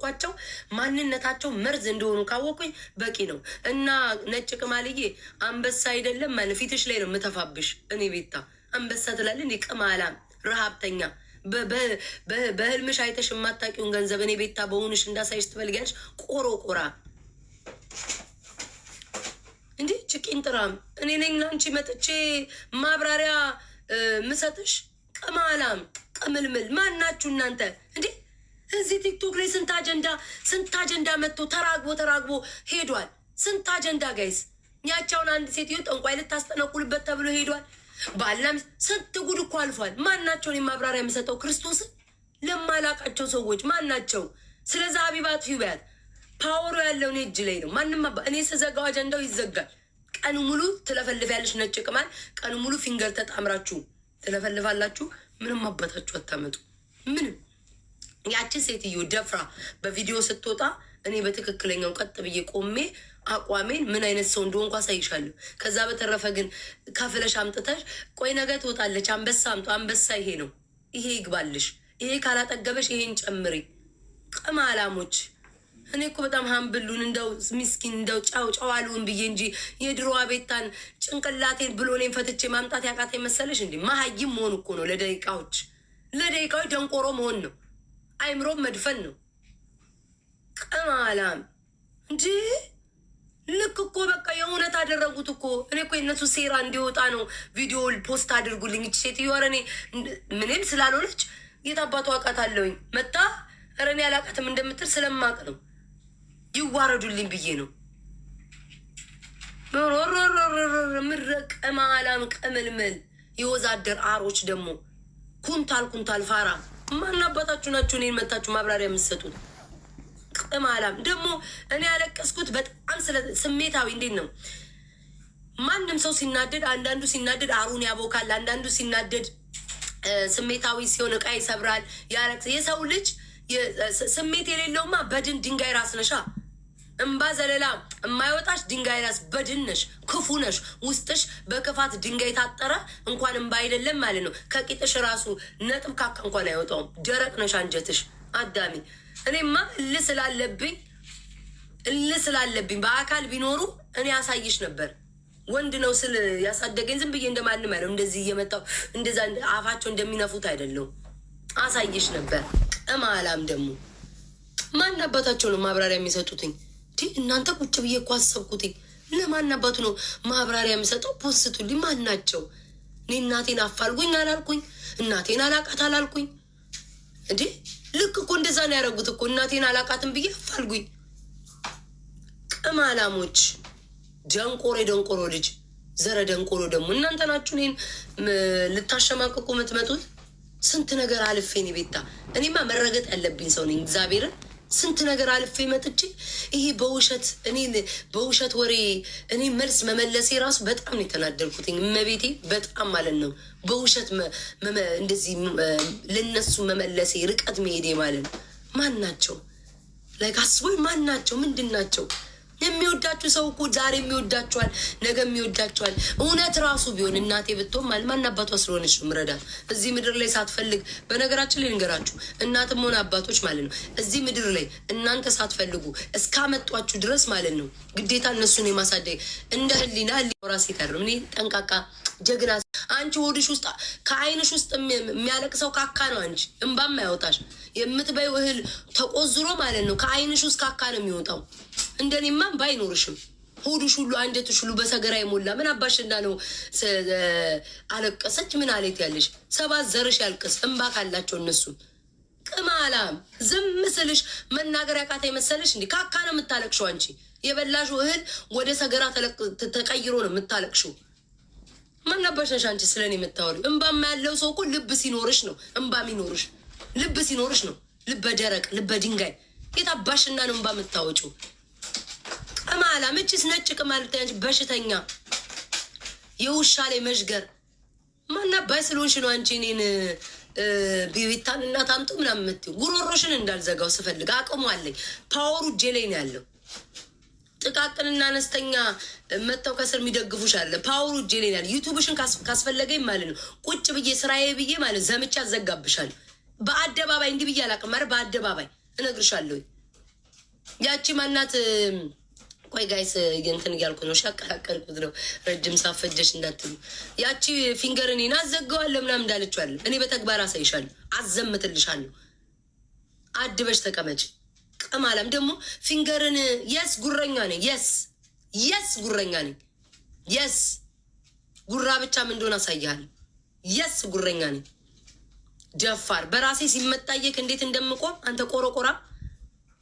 ቋቸው ማንነታቸው መርዝ እንደሆኑ ካወቁኝ በቂ ነው። እና ነጭ ቅማልዬ አንበሳ አይደለም ማለት ፊትሽ ላይ ነው የምተፋብሽ። እኔ ቤታ አንበሳ ትላለህ እንዴ? ቅማላም ረሀብተኛ በህልምሽ አይተሽ የማታውቂውን ገንዘብ እኔ ቤታ በሆንሽ እንዳሳይሽ ትፈልጊያለሽ? ቆሮቆራ እንዴ ጭቂን ጥራም እኔ ነኝ ላንቺ መጥቼ ማብራሪያ ምሰጥሽ? ቅማላም ቅምልምል ማናችሁ እናንተ እንዴ? እዚህ ቲክቶክ ላይ ስንት አጀንዳ መጥቶ ተራግቦ ሄዷል። ስንት አጀንዳ ጋይስ። ያቻውን አንድ ሴትዮ ጠንቋይ ልታስጠነቁልበት ተብሎ ሄዷል። ባላም ስንት ጉድ እኮ አልፏል። ማናቸውን የማብራሪያ የምሰጠው? ክርስቶስን ለማላቃቸው ሰዎች ማናቸው? ስለዛ ሀቢባ አጥፊው ቢያት ፓወሩ ያለው እኔ እጅ ላይ ነው። ማንም እኔ ስዘጋው አጀንዳው ይዘጋል። ቀኑ ሙሉ ትለፈልፊያለሽ ነጭ ቅማል። ቀኑ ሙሉ ፊንገር ተጣምራችሁ ትለፈልፋላችሁ። ምንም አባታችሁ አታመጡ። ምንም ያችን ሴትዮ ደፍራ በቪዲዮ ስትወጣ እኔ በትክክለኛው ቀጥ ብዬ ቆሜ አቋሜን ምን አይነት ሰው እንደሆንኩ አሳይሻለሁ። ከዛ በተረፈ ግን ከፍለሽ አምጥተሽ ቆይ ነገ ትወጣለች። አንበሳ አምጡ። አንበሳ ይሄ ነው። ይሄ ይግባልሽ። ይሄ ካላጠገበሽ ይሄን ጨምሪ። ቅማላሞች እኔ እኮ በጣም ሀምብሉን እንደው ሚስኪን እንደው ጨዋሉን ብዬ እንጂ የድሮዋ ቤታን ጭንቅላቴን ብሎ እኔን ፈትቼ ማምጣት ያቃተኝ መሰለሽ እንዴ? መሀይም መሆን እኮ ነው። ለደቂቃዎች ደንቆሮ መሆን ነው። አይምሮም መድፈን ነው። ቅማላም እንጂ ልክ እኮ በቃ የእውነት አደረጉት እኮ። እኔ እኮ የእነሱ ሴራ እንዲወጣ ነው ቪዲዮ ፖስት አድርጉልኝ። እች ሴትዮ ኧረ እኔ ምንም ስላልሆነች የት አባቱ አውቃታለሁኝ። መጣ ኧረ እኔ አላውቃትም እንደምትል ስለማቅ ነው። ይዋረዱልኝ ብዬ ነው። ምረ ቅማላም ቅምልምል የወዛደር አሮች ደግሞ ኩንታል ፋራ ማናባታችሁ ናችሁ? እኔን መታችሁ ማብራሪያ የምትሰጡት? ቅማላም ደግሞ እኔ ያለቀስኩት በጣም ስሜታዊ እንዴት ነው? ማንም ሰው ሲናደድ፣ አንዳንዱ ሲናደድ አሩን ያቦካል፣ አንዳንዱ ሲናደድ ስሜታዊ ሲሆን እቃ ይሰብራል፣ ያለቅስ። የሰው ልጅ ስሜት የሌለውማ በድን ድንጋይ ራስ ነሻ። እምባ ዘለላ የማይወጣሽ ድንጋይ ራስ በድን ነሽ። ክፉ ነሽ። ውስጥሽ በክፋት ድንጋይ ታጠረ እንኳን እምባ አይደለም ማለት ነው። ከቂጥሽ ራሱ ነጥብ ካካ እንኳን አይወጣውም። ደረቅ ነሽ አንጀትሽ። አዳሚ እኔማ እልህ ስላለብኝ በአካል ቢኖሩ እኔ ያሳይሽ ነበር። ወንድ ነው ስል ያሳደገኝ ዝም ብዬ እንደማንም አይደለም። እንደዚህ እየመጣው እንደዛ አፋቸው እንደሚነፉት አይደለም። አሳይሽ ነበር። ቅማላም ደግሞ ማን አባታቸው ነው ማብራሪያ የሚሰጡትኝ? እናንተ ቁጭ ብዬ እኮ አሰብኩትኝ። ለማን አባቱ ነው ማብራሪያ የሚሰጠው? ፖስቱልኝ። ማን ናቸው? እኔ እናቴን አፋልጉኝ አላልኩኝ። እናቴን አላቃት አላልኩኝ። እንዴ ልክ እኮ እንደዛ ነው ያደረጉት እኮ። እናቴን አላቃትም ብዬ አፋልጉኝ። ቅማላሞች ደንቆሮ ልጅ ዘረ ደንቆሮ ደግሞ እናንተ ናችሁ እኔን ልታሸማቅቁ የምትመጡት። ስንት ነገር አልፌን ቤታ። እኔማ መረገጥ ያለብኝ ሰው ነኝ። እግዚአብሔርን ስንት ነገር አልፌ መጥቼ ይሄ በውሸት ወሬ እኔ መልስ መመለሴ ራሱ በጣም ነው የተናደርኩትኝ። እመቤቴ በጣም ማለት ነው። በውሸት እንደዚህ ለነሱ መመለሴ ርቀት መሄዴ ማለት ነው። ማን ናቸው? ላይክ አስቦኝ ማን ናቸው? ምንድን ናቸው? የሚወዳችሁ ሰው እኮ ዛሬ የሚወዳችኋል፣ ነገ የሚወዳችኋል። እውነት ራሱ ቢሆን እናቴ ብትሆን ማለት ማን አባቷ ስለሆነች ነው ምረዳት እዚህ ምድር ላይ ሳትፈልግ። በነገራችን ላይ ንገራችሁ እናትም ሆነ አባቶች ማለት ነው እዚህ ምድር ላይ እናንተ ሳትፈልጉ እስካመጧችሁ ድረስ ማለት ነው ግዴታ እነሱን የማሳደግ እንደ ህሊና ራሴ ቀርም እኔ ጠንቃቃ ጀግና። አንቺ ሆድሽ ውስጥ ከአይንሽ ውስጥ የሚያለቅሰው ካካ ነው። አንቺ እንባም ያወጣሽ የምትበይው እህል ተቆዝሮ ማለት ነው ከአይንሽ ውስጥ ካካ ነው የሚወጣው። እንደኔማ ባይኖርሽም ሆዱሽ ሁሉ አንጀትሽ ሁሉ በሰገራ የሞላ ምን አባሽና ነው አለቀሰች ምን አለት ያለሽ? ሰባት ዘርሽ ያልቅስ እንባ ካላቸው እነሱ። ቅማላም ዝም ስልሽ መናገር ያቃታ መሰለሽ? እንዲ ካካ ነው የምታለቅሽው አንቺ። የበላሹ እህል ወደ ሰገራ ተቀይሮ ነው የምታለቅሽው። ምን አባሽ ነሽ አንቺ ስለኔ የምታወሪው? እንባማ ያለው ሰው እኮ ልብ ሲኖርሽ ነው እንባ የሚኖርሽ። ልብ ሲኖርሽ ነው። ልበ ደረቅ ልበ ድንጋይ የታባሽና ነው እንባ የምታወጪው? ቅማላ ምችስ ነጭ ቅማል ታንቺ በሽተኛ የውሻ ላይ መሽገር ማና ባይ ስለሆንሽ ነው አንቺ እኔን ቢቢታን እናት አምጡ ምናምን የምትይው። ጉሮሮሽን እንዳልዘጋው ስፈልግ አቅሙ አለኝ። ፓወሩ እጄ ላይ ነው ያለው። ጥቃቅንና አነስተኛ መተው ከስር የሚደግፉሽ አለ። ፓወሩ እጄ ላይ ነው ያለው። ዩቲዩብሽን ካስፈለገኝ ማለት ነው ቁጭ ብዬ ስራዬ ብዬ ማለት ዘመቻ አዘጋብሻለሁ። በአደባባይ እንዲህ ብዬ አላውቅም። ኧረ በአደባባይ እነግርሻለሁ። ያቺ ማናት? ቆይ ጋይስ እንትን እያልኩ ነው፣ ሻቀላቀልኩት ነው። ረጅም ሳፈጀሽ እንዳትሉ። ያቺ ፊንገርን አዘገዋለሁ ምናምን እንዳለችዋለሁ። እኔ በተግባር አሳይሻለሁ፣ አዘምትልሻለሁ። አድበሽ ተቀመጭ። ቅማላም ደግሞ ፊንገርን የስ ጉረኛ ነኝ። የስ ጉረኛ ነኝ። የስ ጉራ ብቻ ምን እንደሆነ አሳያለሁ። የስ ጉረኛ ነኝ። ደፋር በራሴ ሲመጣየክ እንዴት እንደምቆም አንተ ቆረቆራ።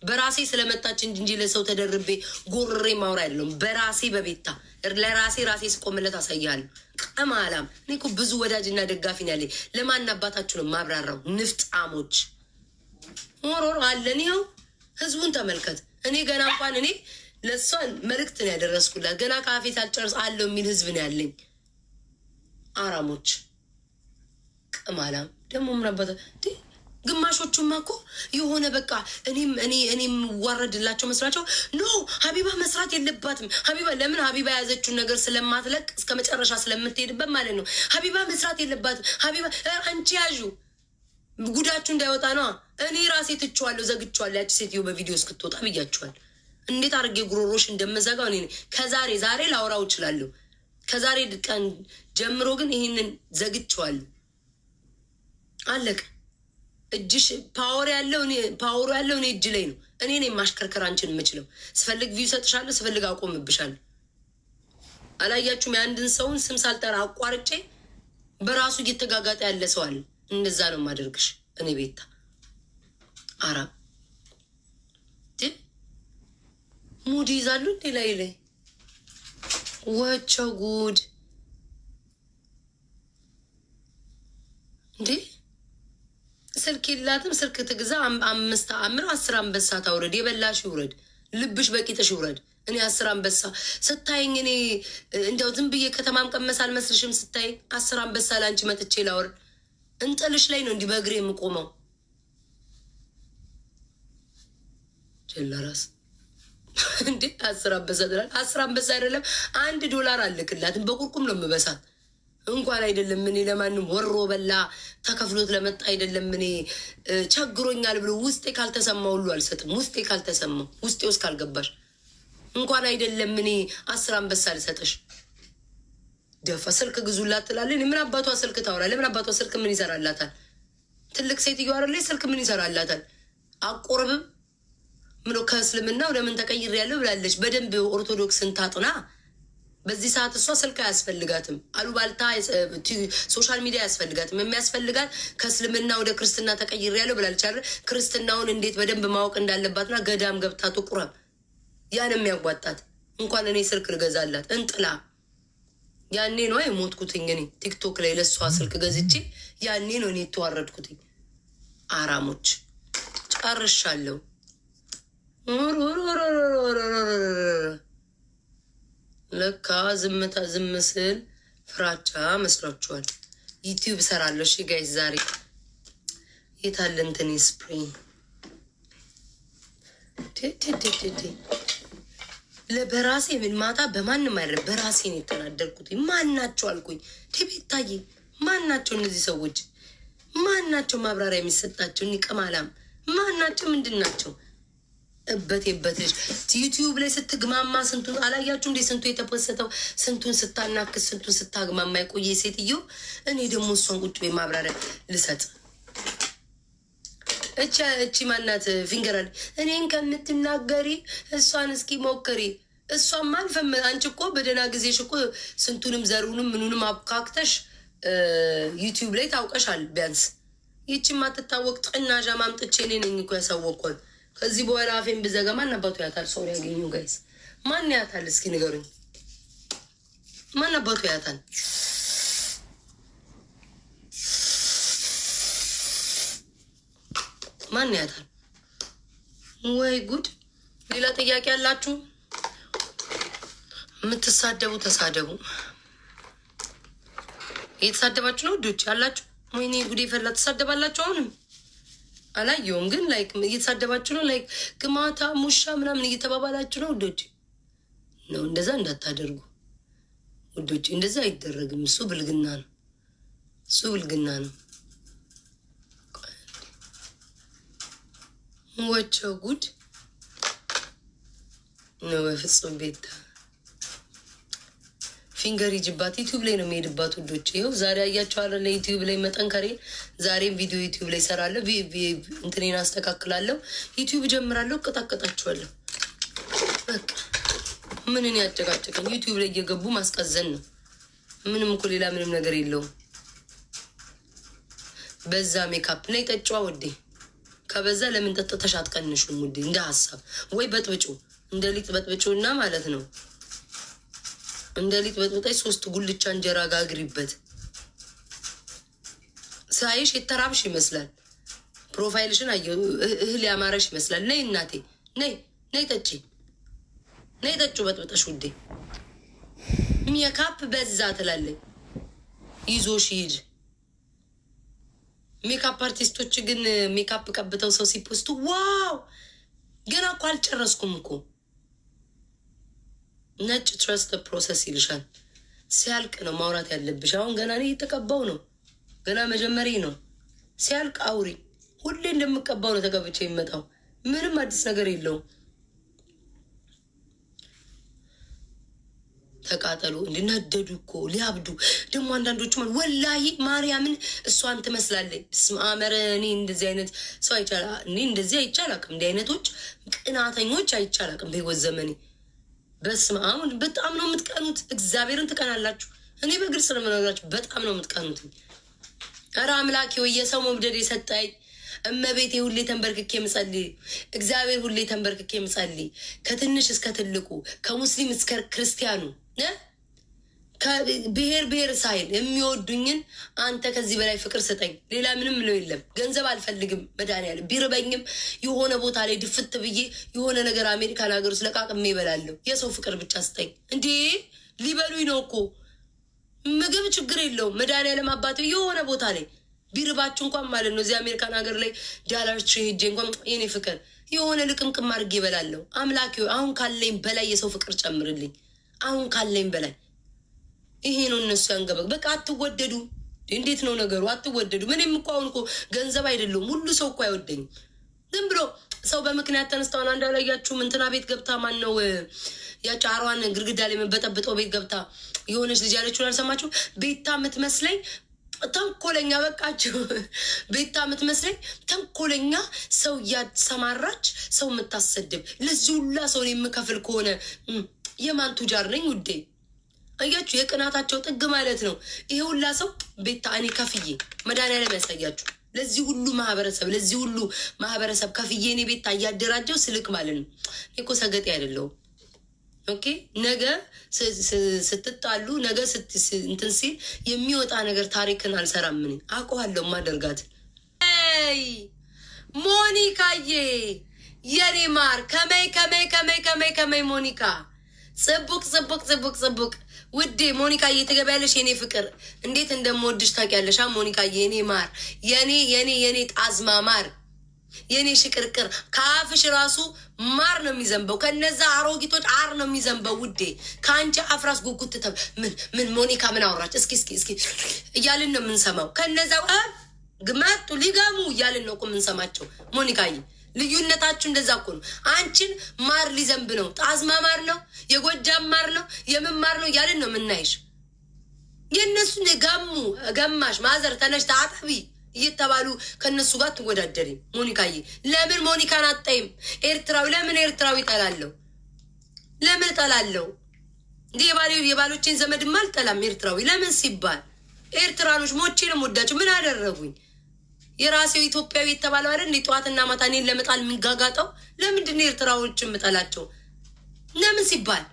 በራሴ ስለመጣች እንጂ ለሰው ተደርቤ ጎርሬ ማውራ አይደለም። በራሴ በቤታ ለራሴ ስቆምለት አሳያለሁ። ቅማላም እኔ እኮ ብዙ ወዳጅና ደጋፊ ነው ያለኝ። ለማን አባታችሁ ነው ማብራራው? ንፍጣሞች ሞሮሮ አለን። ይኸው ህዝቡን ተመልከት። እኔ ገና እንኳን እኔ ለእሷን መልእክት ነው ያደረስኩላት። ገና ከአፌ ሳልጨርስ አለው የሚል ህዝብ ነው ያለኝ። አራሞች ቅማላም ደግሞ ምን አባታ ግማሾቹማ እኮ የሆነ በቃ እኔም ዋረድላቸው መስራቸው። ኖ ሀቢባ መስራት የለባትም። ሀቢባ ለምን? ሀቢባ የያዘችውን ነገር ስለማትለቅ እስከ መጨረሻ ስለምትሄድበት ማለት ነው። ሀቢባ መስራት የለባትም። ሀቢባ አንቺ ያዡ ጉዳችሁ እንዳይወጣ ነው። እኔ ራሴ ትችዋለሁ፣ ዘግችዋለሁ። ያቺ ሴትዮ በቪዲዮ እስክትወጣ ብያችኋል። እንዴት አድርጌ ጉሮሮሽ እንደመዘጋው እኔ ዛሬ ላውራው እችላለሁ። ከዛሬ ቀን ጀምሮ ግን ይህንን ዘግችዋለሁ። አለቅ እጅሽ ፓወሩ ያለው እኔ እጅ ላይ ነው። እኔ ነኝ ማሽከርከር አንቺን የምችለው። ስፈልግ ቪው ሰጥሻለሁ፣ ስፈልግ አቆምብሻለሁ። አላያችሁም? የአንድን ሰውን ስም ሳልጠራ አቋርጬ በራሱ እየተጋጋጠ ያለ ሰው አለ። እንደዛ ነው የማደርግሽ እኔ ቤታ አራም ሙድ ይዛሉ እንዴ ላይ ወቸው ጉድ እንዴ! ስልክ የላትም። ስልክ ትግዛ። 5 10 አንበሳ ታውረድ። የበላሽ ይውረድ፣ ልብሽ በቂጥሽ ይውረድ። እኔ 10 አንበሳ ስታይኝ እኔ እንደው ዝም ብዬ ከተማም ቀመስ አልመስልሽም? ስታይ 10 አንበሳ ላንቺ መጥቼ ላውርድ። እንጥልሽ ላይ ነው እንዲህ በእግሬ የምቆመው። ጀላራስ እንዴ 10 አንበሳ ትላለች። 10 አንበሳ አይደለም $1 አልክላትም። በቁርቁም ነው የምበሳት። እንኳን አይደለም እኔ ለማንም ወሮ በላ ተከፍሎት ለመጣ አይደለም እኔ ቸግሮኛል ብሎ ውስጤ ካልተሰማ ሁሉ አልሰጥም። ውስጤ ካልተሰማው ውስጤ ውስጥ ካልገባሽ እንኳን አይደለም እኔ 10 አንበሳ አልሰጥሽ። ደፋ ስልክ ግዙላት ትላለች። ምን አባቷ ስልክ ታወራለች? ምን አባቷ ስልክ ምን ይሰራላታል? ትልቅ ሴትዮ አይደለች? ስልክ ምን ይሰራላታል? አቆርብም ምሎ ከእስልምናው ለምን ተቀይር ያለው ብላለች። በደንብ ኦርቶዶክስን ታጥና። በዚህ ሰዓት እሷ ስልክ አያስፈልጋትም። አሉባልታ ሶሻል ሚዲያ አያስፈልጋትም። የሚያስፈልጋት ከእስልምና ወደ ክርስትና ተቀይር ያለው ብላለች አይደል? ክርስትናውን እንዴት በደንብ ማወቅ እንዳለባትና ገዳም ገብታ ትቁረብ። ያን የሚያጓጣት እንኳን እኔ ስልክ ልገዛላት እንጥላ። ያኔ ነው የሞትኩትኝ እኔ ቲክቶክ ላይ ለእሷ ስልክ ገዝቼ ያኔ ነው እኔ የተዋረድኩትኝ። አራሞች ጨርሻለሁ። ለካ ዝምታ ዝም ስል ፍራቻ መስሏችኋል። ዩቲዩብ ሰራለሁ። እሺ ጋይስ ዛሬ የታለ እንትን ስፕሪንግ ለበራሴ ምን ማታ በማንም አይደለም በራሴ ነው የተናደርኩት። ማናቸው አልኩኝ። ቤታዬ ማናቸው እነዚህ ሰዎች? ማናቸው ማብራሪያ የሚሰጣቸው? ቅማላም ማናቸው? ምንድን ናቸው? እበትሽ ዩቲዩብ ላይ ስትግማማ ስንቱን አላያችሁ እንዴ? ስንቱ የተፖሰተው ስንቱን ስታናክስ ስንቱን ስታግማማ የቆየ ሴትዮ። እኔ ደግሞ እሷን ቁጭ ቤ ማብራሪያ ልሰጥ። እቺ ማናት ፊንገራል? እኔን ከምትናገሪ እሷን እስኪ ሞክሪ። እሷም አልፈም አንቺ እኮ በደህና ጊዜሽ እኮ ስንቱንም ዘሩንም ምኑንም አብካክተሽ ዩቲዩብ ላይ ታውቀሻል። ቢያንስ ይቺ ማትታወቅ ጥናዣ ማምጥቼ እኔ ነኝ እኮ ያሳወቅኳል። ከዚህ በኋላ አፌን ብዘጋ ማን አባቱ ያታል? ሰው ያገኙ ጋይስ ማን ያታል? እስኪ ንገሩኝ። ማን አባቱ ያታል? ማን ያታል? ወይ ጉድ! ሌላ ጥያቄ ያላችሁ የምትሳደቡ ተሳደቡ። እየተሳደባችሁ ነው ውዶች ያላችሁ። ወይኔ ጉዴ ፈላ። ተሳደባላችሁ አሁንም አላየውም ግን ላይክ እየተሳደባችሁ ነው። ላይክ ግማታ ሙሻ ምናምን እየተባባላችሁ ነው ውዶች። ነው እንደዛ እንዳታደርጉ ውዶች። እንደዛ አይደረግም። እሱ ብልግና ነው። እሱ ብልግና ነው። ወቸው ጉድ ነው በፍጹም ቤታ ፊንገር ይጅባት ዩቲዩብ ላይ ነው የሚሄድባት ውዶች። ይኸው ዛሬ አያቸዋለሁ ለዩቲዩብ ላይ መጠንከሬ። ዛሬም ቪዲዮ ዩቲዩብ ላይ ሰራለሁ፣ እንትኔን አስተካክላለሁ፣ ዩቲዩብ ጀምራለሁ፣ እቀጣቀጣችኋለሁ። በቃ ምንን ያጨቃጨቀኝ ዩቲዩብ ላይ እየገቡ ማስቀዘን ነው። ምንም እኮ ሌላ ምንም ነገር የለውም። በዛ ሜካፕ ነይ ጠጫዋ ውዴ። ከበዛ ለምን ጠጥተሽ አትቀንሹም ውዴ? እንደ ሀሳብ ወይ በጥብጩ እንደ ሊጥ በጥብጩ እና ማለት ነው እንደ ሊጥ በጥብጣይ 3 ጉልቻ እንጀራ ጋግሪበት። ሳይሽ የተራብሽ ይመስላል። ፕሮፋይልሽን አየሁ፣ እህል ያማረሽ ይመስላል። ነይ እናቴ ነይ ጠጪ፣ ነይ ጠጪ በጥብጠሽ ውዴ። ሜካፕ በዛ ትላለኝ ይዞሽ ሂድ። ሜካፕ አርቲስቶች ግን ሜካፕ ቀብተው ሰው ሲፖስቱ ዋው! ገና እኮ አልጨረስኩም እኮ። ነጭ ትረስት ፕሮሰስ ይልሻል። ሲያልቅ ነው ማውራት ያለብሽ። አሁን ገና እኔ እየተቀባው ነው፣ ገና መጀመሪ ነው። ሲያልቅ አውሪ። ሁሌ እንደምቀባው ነው ተቀብቼ የሚመጣው። ምንም አዲስ ነገር የለውም። ተቃጠሉ እንድናደዱ እኮ ሊያብዱ ደግሞ አንዳንዶቹ ማለት ወላሂ ማርያምን እሷን ትመስላለች። ስማመረ እኔ እንደዚህ አይነት ሰው አይቻላ እኔ እንደዚህ አይቻላቅም። እንዲህ አይነቶች ቅናተኞች አይቻላቅም በህይወት ዘመኔ። በስመ አብ በጣም ነው የምትቀኑት። እግዚአብሔርን ትቀናላችሁ። እኔ በግልጽ ነው የምነግራችሁ፣ በጣም ነው የምትቀኑት። ኧረ አምላኬ ወይ የሰው መውደድ የሰጠኝ እመቤቴ ሁሌ ተንበርክኬ ምጸልይ፣ እግዚአብሔር ሁሌ ተንበርክኬ ምጸልይ፣ ከትንሽ እስከ ትልቁ ከሙስሊም እስከ ክርስቲያኑ ብሔር ሳይል የሚወዱኝን አንተ ከዚህ በላይ ፍቅር ስጠኝ። ሌላ ምንም ምለው የለም። ገንዘብ አልፈልግም። መድኃኒዓለም ቢርበኝም የሆነ ቦታ ላይ ድፍት ብዬ የሆነ ነገር አሜሪካን ሀገር ውስጥ ለቃቅሜ ይበላለሁ። የሰው ፍቅር ብቻ ስጠኝ። እንዴ ሊበሉኝ ነው እኮ ምግብ ችግር የለውም። መድኃኒዓለም አባቴ የሆነ ቦታ ላይ ቢርባችሁ እንኳን ማለት ነው እዚህ አሜሪካን ሀገር ላይ ዳላርች ሄጄ እንኳን የኔ ፍቅር የሆነ ልቅምቅም አድርጌ ይበላለሁ። አምላኪ አሁን ካለኝ በላይ የሰው ፍቅር ጨምርልኝ። አሁን ካለኝ በላይ ይሄ ነው። እነሱ ያንገበግ በቃ አትወደዱ። እንዴት ነው ነገሩ? አትወደዱ። ምንም እኮ አሁን እኮ ገንዘብ አይደለም ሁሉ ሰው እኮ አይወደኝም። ዝም ብሎ ሰው በምክንያት ተነስተዋን አንዳላያችሁም እንትና ቤት ገብታ ማን ነው ያቺ አሯን ግድግዳ ላይ የምበጠብጠው ቤት ገብታ የሆነች ልጅ ያለችውን አልሰማችሁ? ቤታ የምትመስለኝ ተንኮለኛ በቃችሁ። ቤታ የምትመስለኝ ተንኮለኛ ሰው እያሰማራች ሰው የምታሰድብ ለዚህ ሁላ ሰውን የምከፍል ከሆነ የማን ቱጃር ነኝ ውዴ? አያችሁ የቅናታቸው ጥግ ማለት ነው። ይሄ ሁላ ሰው ቤታ እኔ ከፍዬ መድኃኒዓለም ያሳያችሁ። ለዚህ ሁሉ ማህበረሰብ ከፍዬ እኔ ቤታ እያደራጀው ስልክ ማለት ነው። እኔ እኮ ሰገጤ አይደለሁም። ኦኬ ነገ ስትጣሉ ነገ እንትን ሲል የሚወጣ ነገር ታሪክን አልሰራም። ምን አውቀዋለሁ ማደርጋት ሞኒካዬ የኔ ማር ከመይ ሞኒካ ጽቡቅ ውዴ ሞኒካዬ ትገቢያለሽ። የኔ ፍቅር እንዴት እንደምወድሽ ታውቂያለሽ። ሞኒካዬ የኔ ማር የኔ ጣዝማ ማር የኔ ሽቅርቅር ከአፍሽ ራሱ ማር ነው የሚዘንበው። ከነዛ አሮጊቶች አር ነው የሚዘንበው ውዴ። ከአንቺ አፍራስ ጉጉት ምን ሞኒካ ምን አወራች? እስኪ እያልን ነው የምንሰማው። ከነዛ ግመጡ ሊገሙ እያልን ነው እኮ የምንሰማቸው። ሞኒካዬ ልዩነታችሁ እንደዛ እኮ ነው። አንቺን ማር ሊዘንብ ነው። ጣዝማ ማር ነው፣ የጎጃም ማር ነው፣ የምን ማር ነው እያልን ነው የምናይሽ። የእነሱን ገማሽ ማዘር ተነሽ ታጠቢ እየተባሉ ከነሱ ጋር ትወዳደሪ። ሞኒካዬ ለምን ሞኒካን አጣይም? ኤርትራዊ ለምን ኤርትራዊ ጠላለሁ? ለምን ጠላለሁ? እንዲህ የባሎቼን ዘመድማ አልጠላም። ኤርትራዊ ለምን ሲባል ኤርትራኖች ሞቼንም ወዳቸው ምን አደረጉኝ? የራሴው ኢትዮጵያዊ የተባለው አይደል እንዴ ጠዋትና ማታ እኔን ለመጣል የሚጋጋጠው? ለምንድን ነው ኤርትራዎች የምጠላቸው? ለምን ሲባል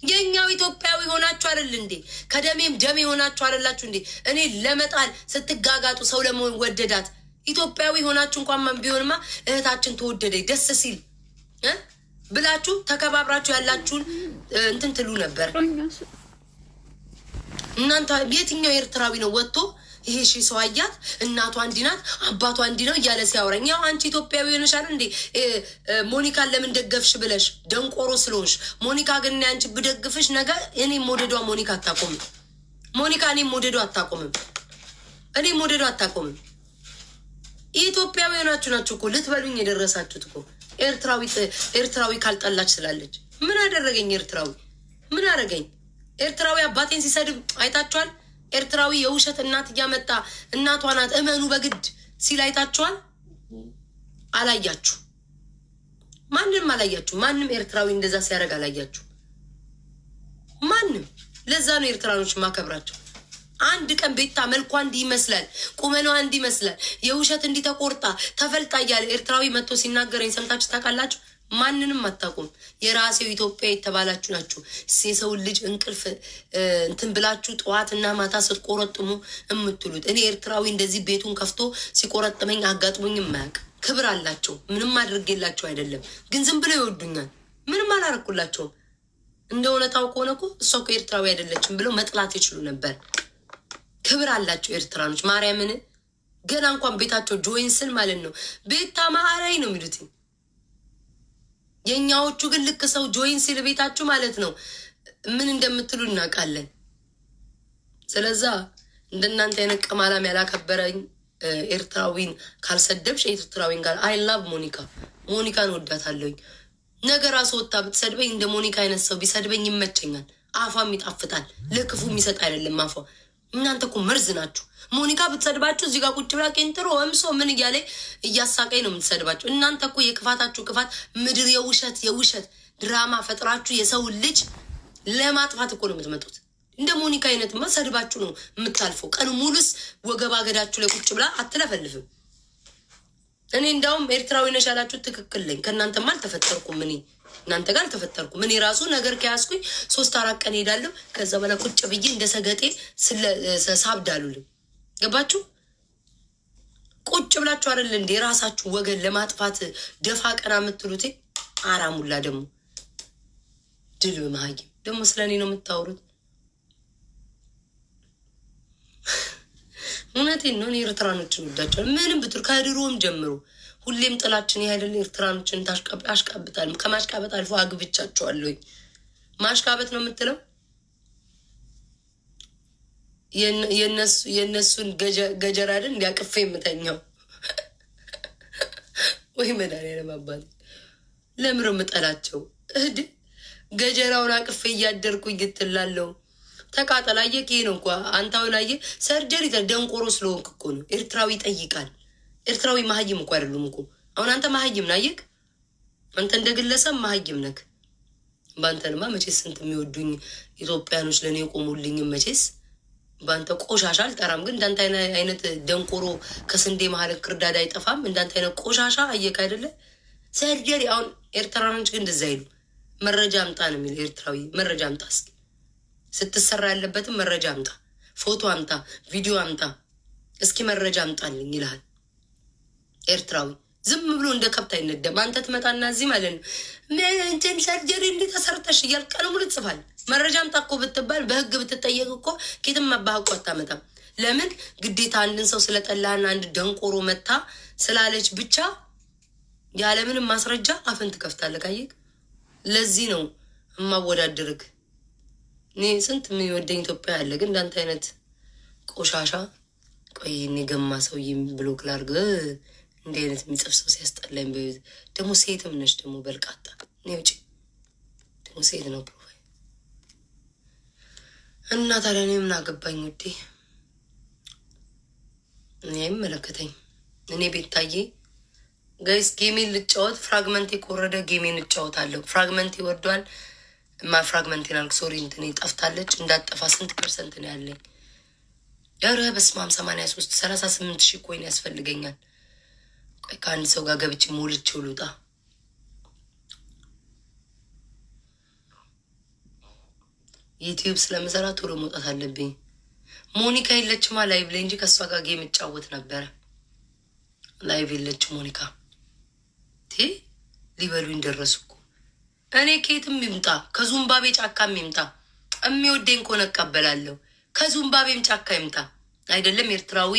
የኛው ኢትዮጵያዊ ሆናችሁ አይደል እንዴ? ከደሜም ደሜ ሆናችሁ አይደላችሁ እንዴ? እኔ ለመጣል ስትጋጋጡ ሰው ለመሆን ወደዳት። ኢትዮጵያዊ ሆናችሁ እንኳን ቢሆንማ እህታችን ተወደደኝ ደስ ሲል ብላችሁ ተከባብራችሁ ያላችሁን እንትን ትሉ ነበር። እናንተ የትኛው ኤርትራዊ ነው ወጥቶ ይሄ ሰው አያት እናቷ እንዲናት አባቷ እንዲ ነው እያለ ሲያወራኝ፣ ያው አንቺ ኢትዮጵያዊ ሆነሻል እንዴ ሞኒካን ለምን ደገፍሽ ብለሽ ደንቆሮ ስለሆንሽ። ሞኒካ ግን አንቺ ብደግፍሽ ነገ እኔ ሞደዷ ሞኒካ አታቆምም። ሞኒካ እኔ ሞደዷ አታቆምም። ኢትዮጵያዊ ሆናችሁ ናችሁ እኮ ልትበሉኝ የደረሳችሁት እኮ ኤርትራዊ ካልጠላች ስላለች ምን አደረገኝ? ኤርትራዊ ምን አደረገኝ? ኤርትራዊ አባቴን ሲሰድብ አይታችኋል? ኤርትራዊ የውሸት እናት እያመጣ እናቷ ናት እመኑ በግድ ሲል አይታችኋል? አላያችሁ? ማንም አላያችሁ? ማንም ኤርትራዊ እንደዛ ሲያደርግ አላያችሁ? ማንም። ለዛ ነው ኤርትራኖች ማከብራቸው። አንድ ቀን ቤታ መልኳ እንዲህ ይመስላል፣ ቁመኗ እንዲህ ይመስላል፣ የውሸት እንዲህ ተቆርጣ ተፈልጣ እያለ ኤርትራዊ መጥቶ ሲናገረኝ ሰምታችሁ ታውቃላችሁ? ማንንም አታውቁም። የራሴው ኢትዮጵያ የተባላችሁ ናችሁ። የሰውን ልጅ እንቅልፍ እንትን ብላችሁ ጠዋትና ማታ ስትቆረጥሙ የምትሉት። እኔ ኤርትራዊ እንደዚህ ቤቱን ከፍቶ ሲቆረጥመኝ አጋጥሞኝ የማያውቅ። ክብር አላቸው። ምንም አድርጌላቸው አይደለም፣ ግን ዝም ብለው ይወዱኛል። ምንም አላረኩላቸውም። እንደ እውነታው ከሆነ እኮ እሷ እኮ ኤርትራዊ አይደለችም ብለው መጥላት ይችሉ ነበር። ክብር አላቸው ኤርትራኖች። ማርያምን ገና እንኳን ቤታቸው ጆይን ስል ማለት ነው ቤታ ማዕረይ ነው የሚሉት። የእኛዎቹ ግን ልክ ሰው ጆይን ሲል ቤታችሁ ማለት ነው ምን እንደምትሉ እናውቃለን። ስለዛ እንደናንተ አይነት ቀማላም ያላከበረኝ ኤርትራዊን ካልሰደብሽ ኤርትራዊን ጋር አይ ላቭ ሞኒካን ወዳታለሁኝ። ነገራ ሰው ወጣ ብትሰድበኝ እንደ ሞኒካ አይነት ሰው ቢሰድበኝ ይመቸኛል። አፏም ይጣፍጣል። ለክፉ የሚሰጥ አይደለም አፏ። እናንተ እኮ መርዝ ናችሁ። ሞኒካ ብትሰድባችሁ እዚህ ጋር ቁጭ ብላ ቄንጥሮ ወምሶ ምን እያለ እያሳቀኝ ነው የምትሰድባችሁ። እናንተ እኮ የክፋታችሁ ክፋት ምድር የውሸት ድራማ ፈጥራችሁ የሰውን ልጅ ለማጥፋት እኮ ነው የምትመጡት። እንደ ሞኒካ አይነትማ ሰድባችሁ ነው የምታልፈው። ቀኑ ሙሉስ ወገባ ገዳችሁ ላይ ቁጭ ብላ አትለፈልፍም። እኔ እንዳውም ኤርትራዊ ነሽ ያላችሁ ትክክል ነኝ። ከእናንተማ አልተፈጠርኩም። እኔ እናንተ ጋር አልተፈጠርኩም። እኔ ራሱ ነገር ከያዝኩኝ 3-4 ቀን ሄዳለሁ። ከዛ በላ ቁጭ ብዬ እንደ ሰገጤ ሳብዳሉልኝ። ገባችሁ? ቁጭ ብላችሁ አይደል እንዴ የራሳችሁ ወገን ለማጥፋት ደፋ ቀና የምትሉት? አራሙላ ደግሞ ድል በመሀይም ደግሞ ስለ እኔ ነው የምታወሩት። እውነቴን ነው። እኔ ኤርትራኖችን ወዳቸዋል። ምንም ብትሉ ከድሮም ጀምሮ ሁሌም ጥላችን ይህ አይደለ? ኤርትራኖችን አሽቃብጣል። ከማሽቃበጥ አልፎ አግብቻቸዋለሁኝ። ማሽቃበጥ ነው የምትለው? የእነሱን ገጀራድን እንዲያቅፌ የምተኛው ወይ መድኃኒዓለም አባቴ ለምሮ የምጠላቸው እህድ ገጀራውን አቅፌ እያደርኩ እይትላለው። ተቃጠል። አየህ ይሄ ነው እኮ አንታውን አየህ። ሰርጀሪ ደንቆሮ ስለሆንክ እኮ ነው። ኤርትራዊ ይጠይቃል። ኤርትራዊ መሀይም እኮ አይደሉም እኮ። አሁን አንተ መሀይም ነህ። አየህ አንተ እንደ ግለሰብ መሀይም ነክ። በአንተንማ መቼስ ስንት የሚወዱኝ ኢትዮጵያኖች ለእኔ የቆሙልኝም መቼስ በአንተ ቆሻሻ አልጠራም። ግን እንዳንተ አይነት ደንቆሮ ከስንዴ መሀል ክርዳድ አይጠፋም። እንዳንተ አይነት ቆሻሻ አየክ አይደለ? ሰርጀሪ አሁን ኤርትራኖች ግን እንደዛ አይሉ። መረጃ አምጣ ነው የሚል ኤርትራዊ። መረጃ አምጣ እስኪ ስትሰራ ያለበትም መረጃ አምጣ፣ ፎቶ አምጣ፣ ቪዲዮ አምጣ፣ እስኪ መረጃ አምጣልኝ ይልሃል ኤርትራዊ። ዝም ብሎ እንደ ከብት አይነደም። አንተ ትመጣና እዚህ ማለት ነው እንትን ሰርጀሪ እንዴት ተሰርተሽ እያልክ ቀኑ ሙሉ ትጽፋል። መረጃ አምጣ እኮ ብትባል በህግ ብትጠየቅ እኮ ኬትም አባህ እኮ አታመጣም። ለምን ግዴታ አንድን ሰው ስለጠላህና አንድ ደንቆሮ መታ ስላለች ብቻ ያለምንም ማስረጃ አፍን ትከፍታለህ? ካየክ ለዚህ ነው የማወዳድርግ። እኔ ስንት የሚወደኝ ኢትዮጵያ ያለ፣ ግን እንዳንተ አይነት ቆሻሻ። ቆይ እኔ ገማ ሰውዬ ብሎክ ላድርግ። እንዲህ አይነት የሚጽፍ ሰው ሲያስጠላኝ። ደግሞ ሴትም ነች ደግሞ በልቃጣ። እኔ ውጭ ደግሞ ሴት ነው ፕሮፋይል እና ታዲያ እኔ ምን አገባኝ ውዴ? እኔ አይመለከተኝ። እኔ ቤታዬ ጋይስ ጌሜን ልጫወት። ፍራግመንቴ ከወረደ ጌሜን እጫወታለሁ። ፍራግመንቴ ወርዷል። ፍራግመንቴን አልክ ሶሪ እንትን ጠፍታለች። እንዳጠፋ ስንት ፐርሰንት ነው ያለኝ? ኧረ በስመ አብ 83 38 ሺህ ኮይን ያስፈልገኛል። ቆይ ከአንድ ሰው ጋር ገብቼ ሞልቼው ልውጣ። ዩቲዩብ ስለምሰራ ቶሎ መውጣት አለብኝ። ሞኒካ የለችማ ላይቭ ላይ እንጂ ከእሷ ጋር ጌም እጫወት ነበረ። ላይቭ የለች ሞኒካ። ሊበሉኝ ደረሱ እኮ። እኔ ኬትም ይምጣ ከዙምባቤ ጫካም ይምጣ የሚወደኝ ከሆነ እቀበላለሁ። ከዙምባቤም ጫካ ይምጣ። አይደለም ኤርትራዊ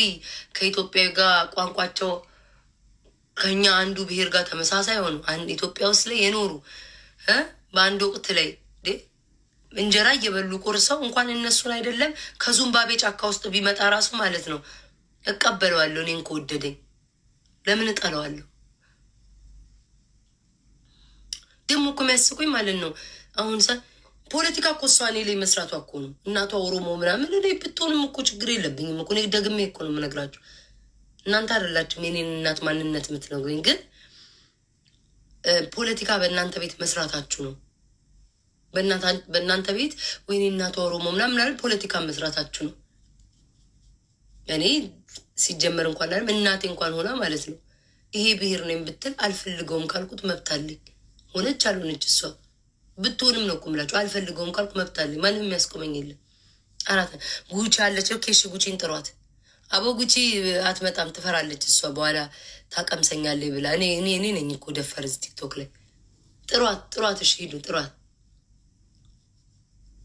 ከኢትዮጵያዊ ጋር ቋንቋቸው ከኛ አንዱ ብሔር ጋር ተመሳሳይ ሆኑ ኢትዮጵያ ውስጥ ላይ የኖሩ በአንድ ወቅት ላይ እንጀራ እየበሉ ቆርሰው እንኳን እነሱን አይደለም ከዙምባቤ ጫካ ውስጥ ቢመጣ ራሱ ማለት ነው እቀበለዋለሁ። እኔን ከወደደኝ ለምን እጠለዋለሁ? ደግሞ ደግሞ እኮ የሚያስቁኝ ማለት ነው አሁን ፖለቲካ እኮ እሷ እኔ ላይ መስራቷ እኮ ነው። እናቷ ኦሮሞ ምናምን እኔ ብትሆንም እኮ ችግር የለብኝም እኮ። እኔ ደግሜ እኮ ነው የምነግራችሁ። እናንተ አይደላችሁም የኔን እናት ማንነት የምትነግሩኝ። ግን ፖለቲካ በእናንተ ቤት መስራታችሁ ነው። በእናንተ ቤት ወይኔ እናቷ ኦሮሞ ምናምን አይደል ፖለቲካ መስራታችሁ ነው። እኔ ሲጀመር እንኳን አይደል እናቴ እንኳን ሆና ማለት ነው ይሄ ብሄር ነው ብትል አልፈልገውም ካልኩት መብታለኝ። ሆነች አልሆነች እሷ ብትሆንም ነው እኮ የምላችሁ። አልፈልገውም ካልኩ መብታለኝ። ማንም የሚያስቆመኝ የለም። አራት ጉቺ አለች። ኬሽ ጉቺን ጥሯት። አቦ ጉቺ አትመጣም፣ ትፈራለች እሷ በኋላ ታቀምሰኛለች ብላ። እኔ ነኝ እኮ ደፈር እዚህ ቲክቶክ ላይ። ጥሯት። እሺ ሂዱ ጥሯት።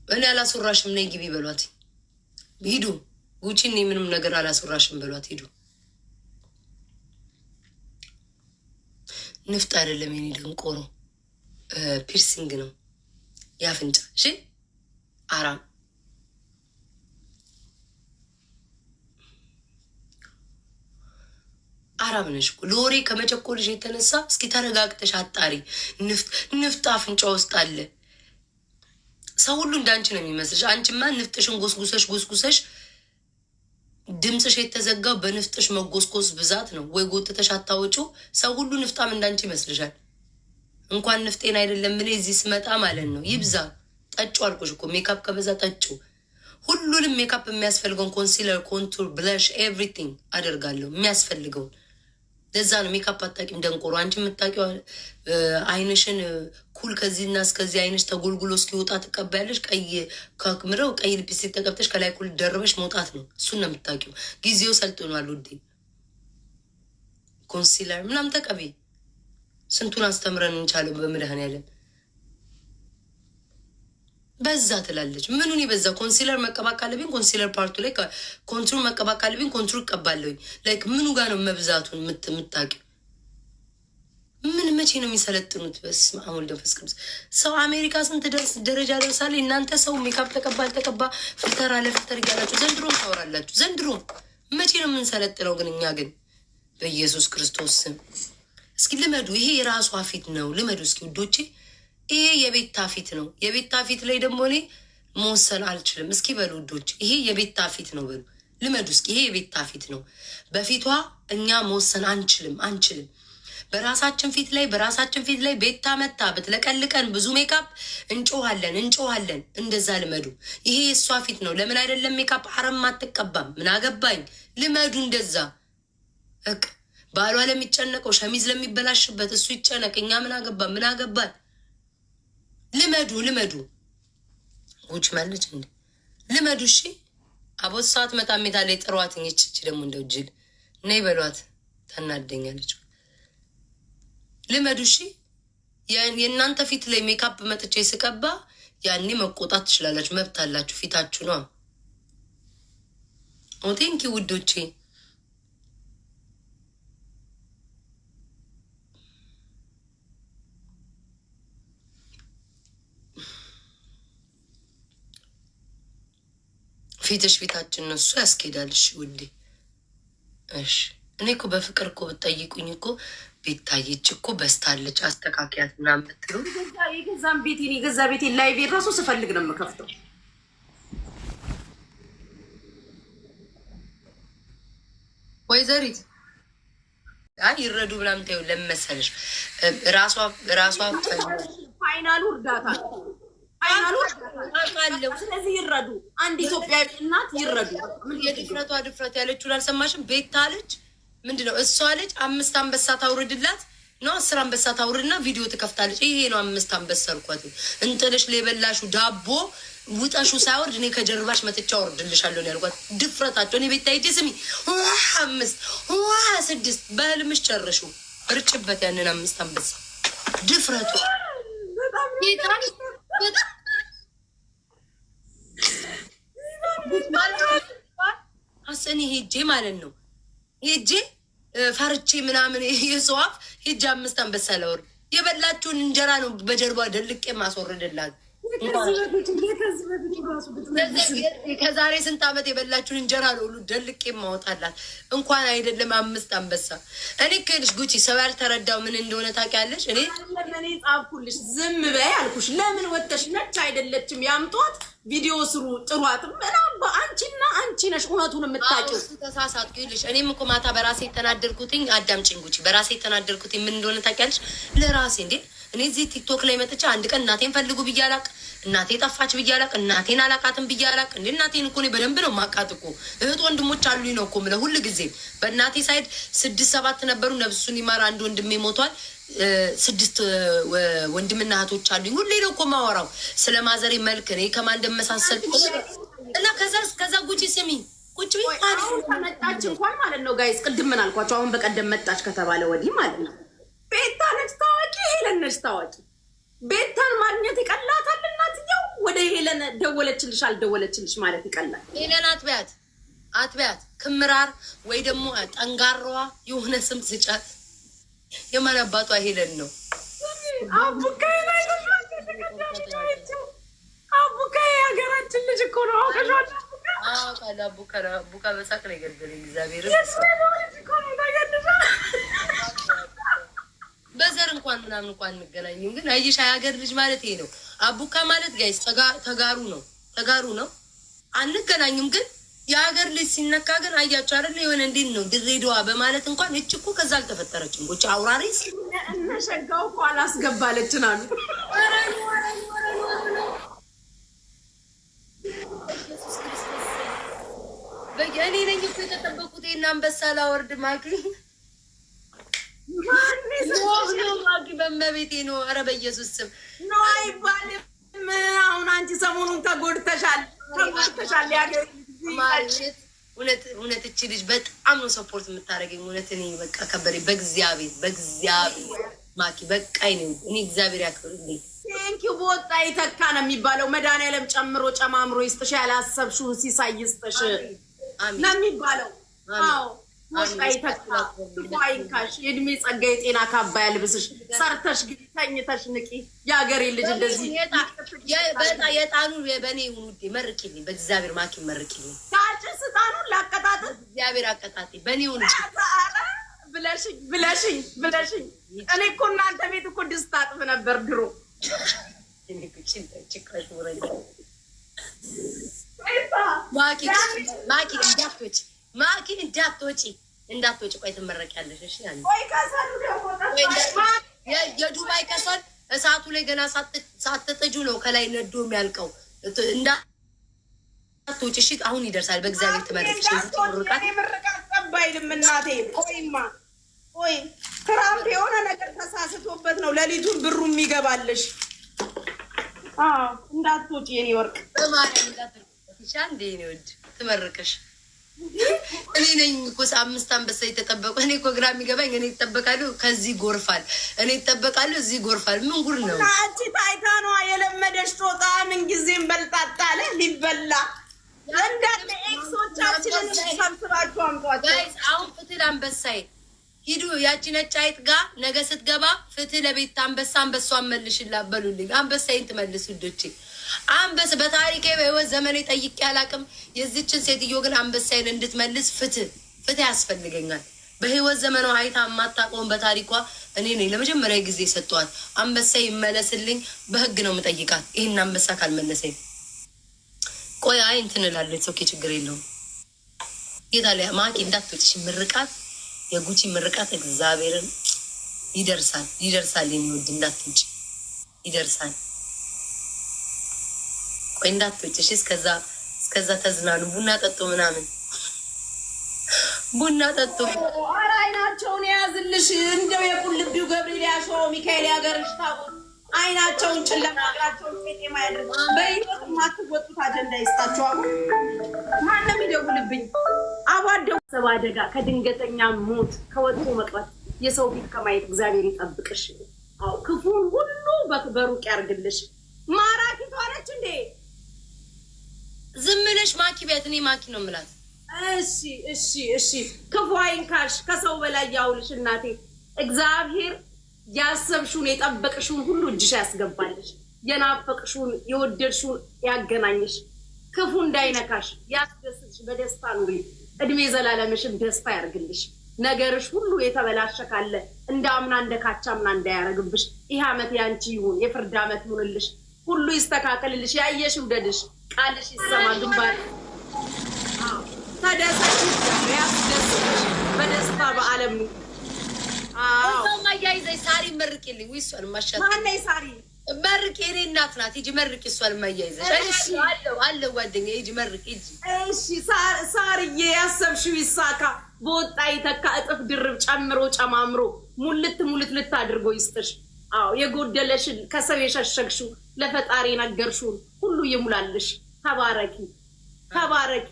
እኔ አላስወራሽም ነይ ግቢ በሏት። ሂዱ ጉቺ እኔ ምንም ነገር አላስወራሽም በሏት። ሂዱ። ንፍጥ አይደለም የኔ ደንቆሮ ፒርሲንግ ነው ያፍንጫ። እሺ አራም አራም ነሽ እኮ ለወሬ ከመቸኮልሽ የተነሳ እስኪ ተረጋግተሽ አጣሪ። ንፍጥ አፍንጫ ውስጥ አለ። ሰው ሁሉ እንዳንቺ ነው የሚመስልሽ። አንቺማ ንፍጥሽን ጎስጉሰሽ ድምፅሽ የተዘጋው በንፍጥሽ መጎስቆስ ብዛት ነው። ወይ ጎትተሽ አታወጪው። ሰው ሁሉ ንፍጣም እንዳንቺ ይመስልሻል። እንኳን ንፍጤን አይደለም እኔ እዚህ ስመጣ ማለት ነው ይብዛ ጠጩ አልኩሽ እኮ። ሜካፕ ከበዛ ጠጩ። ሁሉንም ሜካፕ የሚያስፈልገውን ኮንሲለር፣ ኮንቱር፣ ብለሽ ኤቭሪቲንግ አደርጋለሁ የሚያስፈልገውን። ለዛ ነው ሜካፕ አታቂም ደንቆሮ። አንቺ የምታቂው አይንሽን ኩል ከዚህና እስከዚህ አይንሽ ተጎልጉሎ እስኪወጣ ትቀባያለሽ። ቀይ ከክምረው ቀይ ሊፕስቲክ ተቀብተሽ ከላይ ኩል ደርበሽ መውጣት ነው። እሱን ነው የምታቂው። ጊዜው ሰልጥኗል ውዴ። ኮንሲለር ምናምን ተቀቢ። ስንቱን አስተምረን እንቻለው በመድኃኔዓለም። በዛ ትላለች። ምኑን በዛ? ኮንሲለር መቀባት ካለብኝ ኮንሲለር ፓርቱ ላይ፣ ኮንቱር መቀባት ካለብኝ ኮንቱር እቀባለሁኝ። ላይክ ምኑ ጋር ነው መብዛቱን የምታውቂው? ምን መቼ ነው የሚሰለጥኑት? በስመ አብ ወወልድ ወመንፈስ ቅዱስ። ሰው አሜሪካ ስንት ደረጃ ደርሳለ። እናንተ ሰው ሜካፕ ተቀባ አልተቀባ ፊልተር አለ ፊልተር እያላችሁ ዘንድሮም ታወራላችሁ። ዘንድሮም መቼ ነው የምንሰለጥነው? ግን እኛ ግን በኢየሱስ ክርስቶስ ስም እስኪ ልመዱ። ይሄ የራሷ ፊት ነው። ልመዱ እስኪ ውዶቼ። ይሄ የቤታ ፊት ነው። የቤታ ፊት ላይ ደግሞ እኔ መወሰን አልችልም። እስኪ በሉ ውዶች፣ ይሄ የቤታ ፊት ነው በሉ። ልመዱ እስኪ። ይሄ የቤታ ፊት ነው። በፊቷ እኛ መወሰን አንችልም። በራሳችን ፊት ላይ ቤታ መታ ብትለቀልቀን ብዙ ሜካፕ እንጮሃለን። እንደዛ ልመዱ። ይሄ የእሷ ፊት ነው። ለምን አይደለም ሜካፕ አረም አትቀባም? ምን አገባኝ። ልመዱ እንደዛ እቅ ባሏ ለሚጨነቀው ሸሚዝ ለሚበላሽበት እሱ ይጨነቅ። እኛ ምን አገባን? ልመዱ። ጉች ማለች እንዴ? ልመዱ። እሺ አቦት ሰዓት መጣም ሜታ ላይ ጥሯትኝ። ይችች ደግሞ እንደው ጅል ነይ በሏት። ታናደኛለች። ልመዱ። እሺ የእናንተ ፊት ላይ ሜካፕ መጥቼ ስቀባ ያኔ መቆጣት ትችላላችሁ። መብት አላችሁ። ፊታችሁ ነው። ቴንኪ ውዶቼ። ፊታችን ነው። እሱ ያስኬዳል። እሺ ውዴ። እሺ እኔ እኮ በፍቅር እኮ ብትጠይቁኝ እኮ ቤታየች እኮ በስታለች አስተካከያት ምናምን ብትሉ የገዛ ቤቴን ላይ ቤት ራሱ ስፈልግ ነው የምከፍተው። ወይዘሪት ይረዱ ምናምን ተይው። ለምን መሰለሽ ራሷ ፋይናሉ እርዳታ ስለዚህ ይረዱ። አንድ ኢትዮጵያዊ እናት ይረዱ። ድፍረት ያለችውን አልሰማሽም? ቤታ አለች ምንድነው እሷ ልጅ 5 አንበሳ ታውርድላት ነው 10 አንበሳ ታውርድና ቪዲዮ ትከፍታለች። ይሄ ነው 5 አንበሳ አልኳት። እንጥልሽ ለበላሹ ዳቦ ውጣሹ ሳይወርድ እኔ ከጀርባሽ መጥቻ አወርድልሻለሁ ያልኳት። ድፍረታቸው። እኔ ቤታ ሂጂ ስሚ 5 6 በህልምሽ ጨርሹ እርጭበት ያንን 5 አንበሳ። ድፍረቱ አሰኔ ሄጄ ማለት ነው ሄጄ ፈርቼ ምናምን የሰው ሄጄ 5 አንበሳ ላወርድ። የበላችሁን እንጀራ ነው በጀርባ ደልቄ ማስወርድላት። ከዛሬ ስንት ዓመት የበላችሁን እንጀራ ነው ሁሉ ደልቄ ማወጣላት እንኳን አይደለም 5 አንበሳ። እኔ ክልሽ ጉቺ ሰው ያልተረዳው ምን እንደሆነ ታውቂያለሽ? እኔ ጻፍኩልሽ ዝም በይ አልኩሽ። ለምን ወጥተሽ ነች አይደለችም ያምጧት ቪዲዮ ስሩ ጥሯትም ምናምን አንቺና አንቺ ነሽ እውነቱን የምታውቂው። ተሳሳትኩ ይልሽ። እኔም እኮ ማታ በራሴ የተናደርኩትኝ አዳምጪኝ ጉቺ፣ በራሴ የተናደርኩትኝ ምን እንደሆነ ታውቂያለሽ? ለራሴ እንዴ እኔ እዚህ ቲክቶክ ላይ መጥቼ አንድ ቀን እናቴን ፈልጉ ብዬ አላቅ፣ እናቴ ጠፋች ብዬ አላቅ፣ እናቴን አላቃትም ብዬ አላቅ። እንዴ እናቴን እኮ እኔ በደንብ ነው ማቃት እኮ እህት ወንድሞች አሉኝ ነው እኮ የምለው ሁል ጊዜ። በእናቴ ሳይድ 6-7 ነበሩ፣ ነብሱን ይማር አንድ ወንድሜ ሞቷል። 6 ወንድምና እህቶች አሉኝ። ሁሌ ነው እኮ ማወራው ስለ ማዘሬ መልክ እኔ ከማን እንደመሳሰል እና ከዛ ጉቺ ስሚ ቁጭ ቢ ከመጣች እንኳን ማለት ነው ጋይስ፣ ቅድም ምን አልኳቸው? አሁን በቀደም መጣች ከተባለ ወዲህ ማለት ነው ቤታ ነች ታዋቂ፣ ሄለን ነች ታዋቂ። ቤታን ማግኘት ይቀላታል። እናትየው ወደ ሄለን ደወለችልሽ አልደወለችልሽ ማለት ይቀላል። ሄለን አትበያት ክምራር ወይ ደግሞ ጠንጋራዋ የሆነ ስም ስጫት። የማን አባቷ ሄለን ነው? አቡካይ ሀገራችን ልጅ እኮ ነው። ቡካ በሳቅ ነው የገደለኝ እግዚአብሔር። በዘር እንኳን ምናምን እንኳን እንገናኝም፣ ግን አይሽ ሀገር ልጅ ማለት ይሄ ነው። አቡካ ማለት ጋይስ ተጋሩ ነው። አንገናኝም፣ ግን የሀገር ልጅ ሲነካ ግን አያቸው አይደለ? የሆነ እንዴት ነው ድሬዳዋ በማለት እንኳን እች እኮ ከዛ አልተፈጠረችም። ጎች አውራሪስ እነሸጋው እኮ አላስገባለችን አሉ። እኔ ነኝ እኮ የተጠበቁት ይሄን አንበሳ ላወርድ ማኪ ማኪ በመቤቴ ነው። ኧረ በኢየሱስ ስም ነው አይባልም። አሁን አንቺ ሰሞኑን ተጎድተሻል። ያገር እውነት እቺ ልጅ በጣም ነው ሰፖርት የምታደርገኝ። እውነት እኔ በቃ ከበሬ በእግዚአብሔር ማኪ በቃኝ ነው። እኔ እግዚአብሔር ያክብርልኝ። ቴንኪው በወጣ ይተካ ነው የሚባለው። መድኃኒዓለም ጨምሮ ጨማምሮ ይስጥሽ፣ ያላሰብሽውን ሲሳይ ይስጥሽ ነው የሚባለው። አዎ ወጣ ይተካ አይንካሽ፣ የእድሜ ጸጋ የጤና ካባ ያልብስሽ። ሰርተሽ ግን ተኝተሽ ንቂ። የሀገሬ ልጅ እንደዚህ በጣም የጣኑ በእኔ ውዴ መርቂልኝ፣ በእግዚአብሔር ማኪ መርቂልኝ። ታጭስ ጣኑን ላቀጣጥል እግዚአብሔር አቀጣጥል በእኔ ሆነ ብለሽኝ እኔ እኮ እናንተ ቤት እኮ ድስት አጥብ ነበር ድሮ። ማኪ እንዳትወጪ ቆይ ትመረቂያለሽ። እሺ የዱባይ ከሰል እሳቱ ላይ ገና ሳትጥጁ ነው ከላይ ነዶ የሚያልቀው። እንዳትወጪ እሺ። አሁን ይደርሳል። በእግዚአብሔር ትመረቅሽ። ምርቃት ጠባይልም እናቴ። ቆይ ትራምፕ የሆነ ነገር ተሳስቶበት ነው ሌሊቱን ብሩ የሚገባልሽ። እንዳትወጪ የኔ ወርቅ በማርያም እንዳትወጪ። እንዴ ነው ወድ ትመርቅሽ። እኔ ነኝ እኮ 5 አንበሳ የተጠበቁ። እኔ እኮ ግራ የሚገባኝ እኔ ይጠበቃሉ ከዚህ ጎርፋል፣ እኔ ይጠበቃሉ እዚህ ጎርፋል። ምን ጉር ነው? አንቺ ታይታኗ የለመደሽ ጦጣ ምን ጊዜም በልጣጣለ ሊበላ እንዳለ ኤክሶቻችንን ሰብስባችሁ አምጧቸው ጋይስ። አሁን ፍትህ አንበሳዬ ሂዱ ያቺ ነጭ አይጥ ጋር ነገ ስትገባ ፍትህ ለቤት አንበሳን መልሽላት በሉልኝ። አንበሳዬን ትመልስ ውዶቼ። አንበሳ በታሪኬ በህይወት ዘመኔ ጠይቄ አላቅም። የዚችን ሴትዮ ግን አንበሳዬን እንድትመልስ ፍትህ ያስፈልገኛል። በህይወት ዘመኗ አይታ የማታውቀውን በታሪኳ እኔ ነኝ ለመጀመሪያ ጊዜ ሰጥቷት። አንበሳዬ ይመለስልኝ፣ በህግ ነው የምጠይቃት። ይህን አንበሳ ካልመለሰኝ ቆይ አይ እንትን እላለሁ። ኦኬ ችግር የለውም። ጌታሊያ ማኪ እንዳትወጪ። ምርቃት የጉቺ ምርቃት እግዚአብሔርን ይደርሳል። የሚወድ እንዳትወጪ ይደርሳል። ቆይ እንዳትወጪ እሺ። እስከዛ ተዝናኑ፣ ቡና ጠጡ፣ ምናምን ቡና ጠጡ። ኧረ አይናቸውን የያዝልሽ እንደው የቁልቢው ገብርኤል ያሸው ሚካኤል ያገርሽ ታቦት አይናቸውን ጨለማ አገራቸውን ጤማ ያድርግ። በህይወት የማትወጡት አጀንዳ ይስጣቸው። ማንም ይደውልብኝ አባደው ሰብ አደጋ ከድንገተኛ ሞት ከወጥቶ መቅረት የሰው ፊት ከማየት እግዚአብሔር ይጠብቅሽ። አዎ ክፉን ሁሉ በሩቅ ያርግልሽ። ማራኪ ተዋለች እንዴ? ዝም ብለሽ ማኪ ቤት እኔ ማኪ ነው የምላት። እሺ ክፉ አይንካሽ፣ ከሰው በላይ ያውልሽ እናቴ። እግዚአብሔር ያሰብሽውን የጠበቅሽውን ሁሉ እጅሽ ያስገባልሽ። የናፈቅሽውን የወደድሽውን ያገናኝሽ፣ ክፉ እንዳይነካሽ ያስደስትሽ፣ በደስታ ኑሪ። እድሜ ዘላለምሽን ደስታ ያርግልሽ። ነገርሽ ሁሉ የተበላሸ ካለ እንደ አምና እንደ ካቻምና እንዳያረግብሽ። ይህ ዓመት ያንቺ ይሁን፣ የፍርድ ዓመት ይሁንልሽ። ሁሉ ይስተካከልልሽ። ያየሽ ውደድሽ፣ ቃልሽ ይሰማ ግንባር ተደሰች፣ ያስደስትሽ። በደስታ በዓለም ነው። ማያይዘኝ ሳሪ መርቂልኝ። እሷን ማሻት ማነው ሳሪ? መርቂ፣ የእኔ እናት ናት። ሂጂ መርቂ እሷን ማያይዘኝ። እሺ አለ ጓደኛዬ፣ ሂጂ መርቂ ሂጂ። እሺ ሳርዬ፣ ያሰብሽው ይሳካ፣ በወጣ ይተካ፣ እጥፍ ድርብ ጨምሮ ጨማምሮ ሙልት ልታድርጎ ይስጥሽ። አዎ የጎደለሽን ከሰው የሸሸግሽው ለፈጣሪ ነገርሽውን ሁሉ ይሙላልሽ። ተባረኪ ተባረኪ።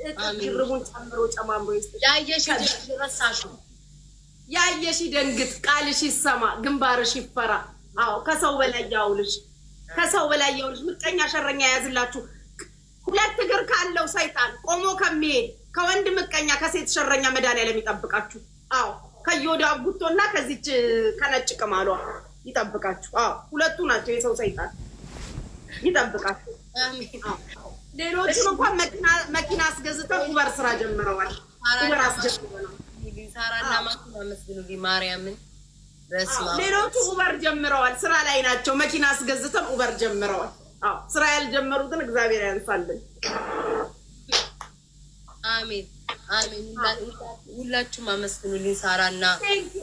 እጥፍ ድርቡን ጨምሮ ጨማምሮ ይስጥሽ። ያየሽ ረሳሹ ያየሽ ደንግጥ፣ ቃልሽ ይሰማ፣ ግንባርሽ ይፈራ። አዎ ከሰው በላይ ያውልሽ፣ ከሰው በላይ ያውልሽ። ምቀኛ ሸረኛ ያዝላችሁ። ሁለት እግር ካለው ሰይጣን ቆሞ ከሚሄድ ከወንድ ምቀኛ ከሴት ሸረኛ መድኃኒዓለም ይጠብቃችሁ። አዎ ከዮዳ ጉቶና ከዚች ከነጭ ቅማሏ ይጠብቃችሁ። አዎ ሁለቱ ናቸው የሰው ሰይጣን። ይጠብቃችሁ። ሌሎቹን እንኳን መኪና አስገዝተው ኡበር ስራ ጀምረዋል። ኡበር አስጀምረዋል። ሳራና ማኪና መስግኑልኝ ማርያምን። በስመ አብ ሌሎቹ ኡበር ጀምረዋል፣ ስራ ላይ ናቸው። መኪና አስገዝተው ኡበር ጀምረዋል። አዎ ስራ ያልጀመሩትን እግዚአብሔር ያንሳልን። አሜን አሜን። ሁላችሁም አመስግኑልኝ ሳራና። ቴንክ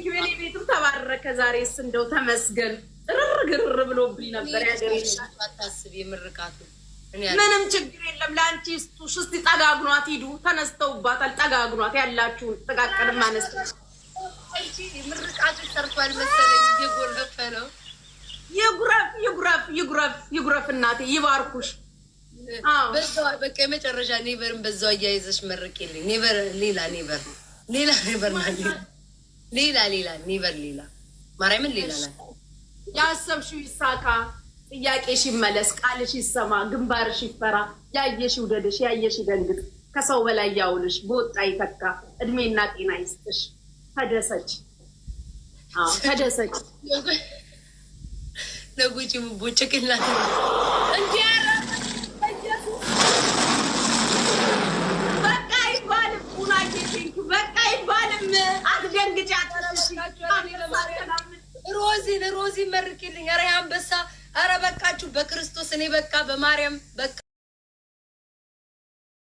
ዩ። እኔ ቤቱም ተባረከ ዛሬስ፣ እንደው ተመስገን። ግርር ብሎብኝ ነበር ያገሬ። አታስቢ የምርቃቱ ምንም ችግር የለም። ለአንቺ ስጡሽ። እስቲ ጠጋግኗት ሂዱ። ተነስተውባታል። ጠጋግኗት ያላችሁን ጥቃቅን ማነስ ምርቃቱ ሰርቷል መሰለኝ። እየጎረፈ ነው። ይጉረፍ እናቴ ይባርኩሽ። በዛው በቃ የመጨረሻ ኔቨርን በዛው አያይዘሽ መርቂልኝ። ኔቨር ሌላ ኔቨር ኔቨር ማርያምን ሌላ ናት። ያሰብሽው ይሳካ፣ ጥያቄሽ ይመለስ፣ ቃልሽ ይሰማ፣ ግንባርሽ ይፈራ። ያየሽ ውደድሽ፣ ያየሽ ደንግጥ፣ ከሰው በላይ ያውልሽ፣ በወጣ ይተካ፣ እድሜና ጤና ይስጥሽ። ተደሰች ተደሰች። ለጉጪ ቦጭቅላት እንዲያረ በቃ ይባልም ኡናዬ፣ ቴንኪ በቃ ይባልም። አትደንግጪ። ሮዚ መርቂልኝ። ኧረ አንበሳ፣ ኧረ በቃችሁ በክርስቶስ። እኔ በቃ በማርያም በቃ